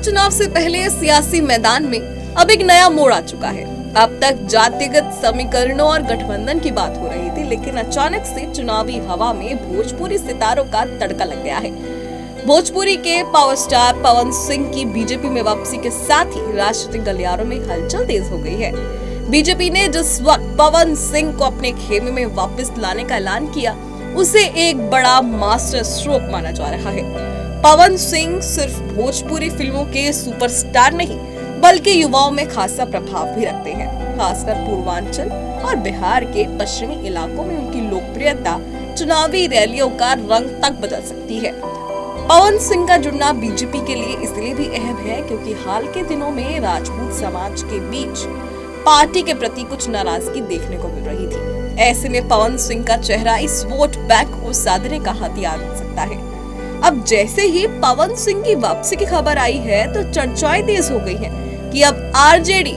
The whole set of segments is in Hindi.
चुनाव से पहले सियासी मैदान में अब एक नया मोड़ आ चुका है। अब तक जातिगत समीकरणों और गठबंधन की बात हो रही थी, लेकिन अचानक से चुनावी हवा में भोजपुरी सितारों का तड़का लग गया है। भोजपुरी के पावर स्टार पवन सिंह की बीजेपी में वापसी के साथ ही राजनीतिक गलियारों में हलचल तेज हो गई है। बीजेपी ने जिस वक्त पवन सिंह को अपने खेमे में वापस लाने का ऐलान किया, उसे एक बड़ा मास्टर स्ट्रोक माना जा रहा है। पवन सिंह सिर्फ भोजपुरी फिल्मों के सुपरस्टार नहीं, बल्कि युवाओं में खासा प्रभाव भी रखते हैं। खासकर पूर्वांचल और बिहार के पश्चिमी इलाकों में उनकी लोकप्रियता चुनावी रैलियों का रंग तक बदल सकती है। पवन सिंह का जुड़ना बीजेपी के लिए इसलिए भी अहम है क्योंकि हाल के दिनों में राजपूत समाज के बीच पार्टी के प्रति कुछ नाराजगी देखने को मिल रही थी। ऐसे में पवन सिंह का चेहरा इस वोट बैंक को साधने का हथियार बन सकता है। अब जैसे ही पवन सिंह की वापसी की खबर आई है, तो चर्चाएं तेज हो गई हैं कि अब आरजेडी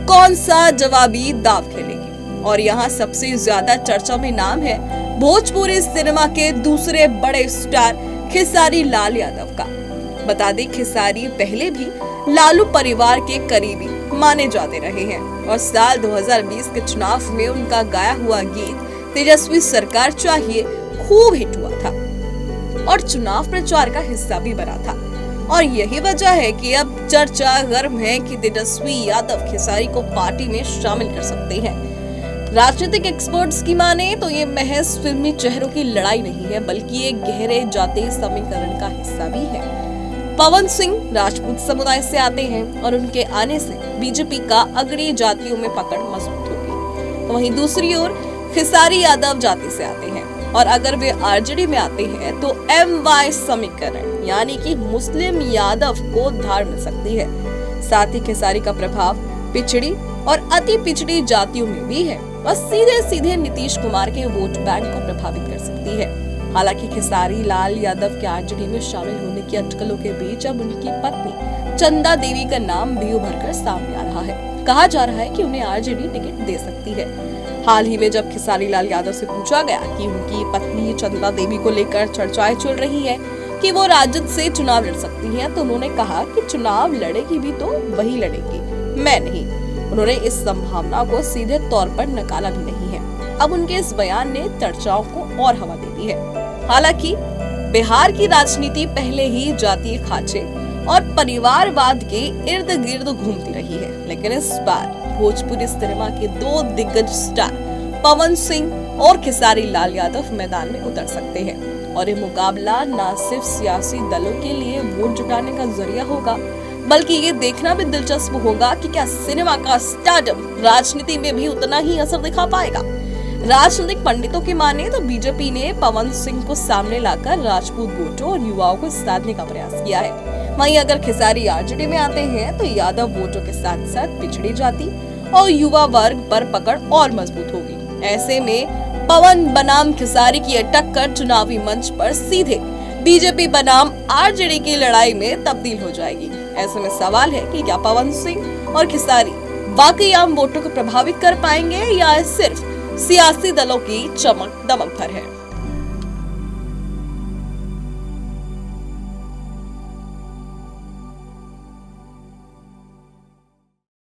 कौन सा जवाबी दांव खेलेगी। और यहाँ सबसे ज्यादा चर्चा में नाम है भोजपुरी सिनेमा के दूसरे बड़े स्टार खेसारी लाल यादव का। बता दें, खेसारी पहले भी लालू परिवार के करीबी माने जाते रहे हैं और साल 2020 के चुनाव में उनका गाया हुआ गीत तेजस्वी सरकार चाहिए खूब हिट हुआ था और चुनाव प्रचार का हिस्सा भी बना था। और यही वजह है कि अब चर्चा गर्म है कि तेजस्वी यादव खेसारी को पार्टी में शामिल कर सकते हैं। राजनीतिक एक्सपर्ट्स की माने तो ये महज फिल्मी चेहरों की लड़ाई नहीं है, बल्कि एक गहरे जातीय समीकरण का हिस्सा भी है। पवन सिंह राजपूत समुदाय से आते हैं और उनके आने से बीजेपी का अग्रणी जातियों में पकड़ मजबूत होगी। तो वहीं दूसरी ओर खेसारी यादव जाति से आते हैं और अगर वे आरजेडी में आते हैं तो MY समीकरण यानी कि मुस्लिम यादव को धार मिल सकती है। साथ ही खेसारी का प्रभाव पिछड़ी और अति पिछड़ी जातियों में भी है और सीधे सीधे नीतीश कुमार के वोट बैंक को प्रभावित कर सकती है। हालांकि खेसारी लाल यादव के आरजेडी में शामिल होने की अटकलों के बीच अब उनकी पत्नी चंदा देवी का नाम भी उभर कर सामने आ रहा है। कहा जा रहा है कि उन्हें आरजेडी टिकट दे सकती है। हाल ही में जब खेसारी लाल यादव से पूछा गया कि उनकी पत्नी चंदा देवी को लेकर चर्चाएं चल रही है कि वो राजद से चुनाव लड़ सकती हैं, तो उन्होंने कहा कि चुनाव लड़ेगी भी तो वही लड़ेगी, मैं नहीं। उन्होंने इस संभावना को सीधे तौर पर नकारा भी नहीं है। अब उनके इस बयान ने चर्चाओं को और हवा दे दी है। हालांकि बिहार की राजनीति पहले ही जातीय खांचे और परिवारवाद के इर्द गिर्द घूमती रही है, लेकिन इस बार भोजपुरी सिनेमा के दो दिग्गज स्टार पवन सिंह और खेसारी लाल यादव मैदान में उतर सकते हैं और ये मुकाबला न सिर्फ सियासी दलों के लिए वोट जुटाने का जरिया होगा, बल्कि ये देखना भी दिलचस्प होगा कि क्या सिनेमा का स्टारडम राजनीति में भी उतना ही असर दिखा पाएगा। राजनीतिक पंडितों की माने तो बीजेपी ने पवन सिंह को सामने लाकर राजपूत वोटों और युवाओं को साधने का प्रयास किया है। वहीं अगर खेसारी आरजेडी में आते हैं तो यादव वोटों के साथ साथ पिछड़ी जाति और युवा वर्ग पर पकड़ और मजबूत होगी। ऐसे में पवन बनाम खेसारी की टक्कर चुनावी मंच पर सीधे बीजेपी बनाम आरजेडी की लड़ाई में तब्दील हो जाएगी। ऐसे में सवाल है कि क्या पवन सिंह और खेसारी वाकई आम वोटों को प्रभावित कर पाएंगे या सिर्फ सियासी दलों की चमक दमक भर है।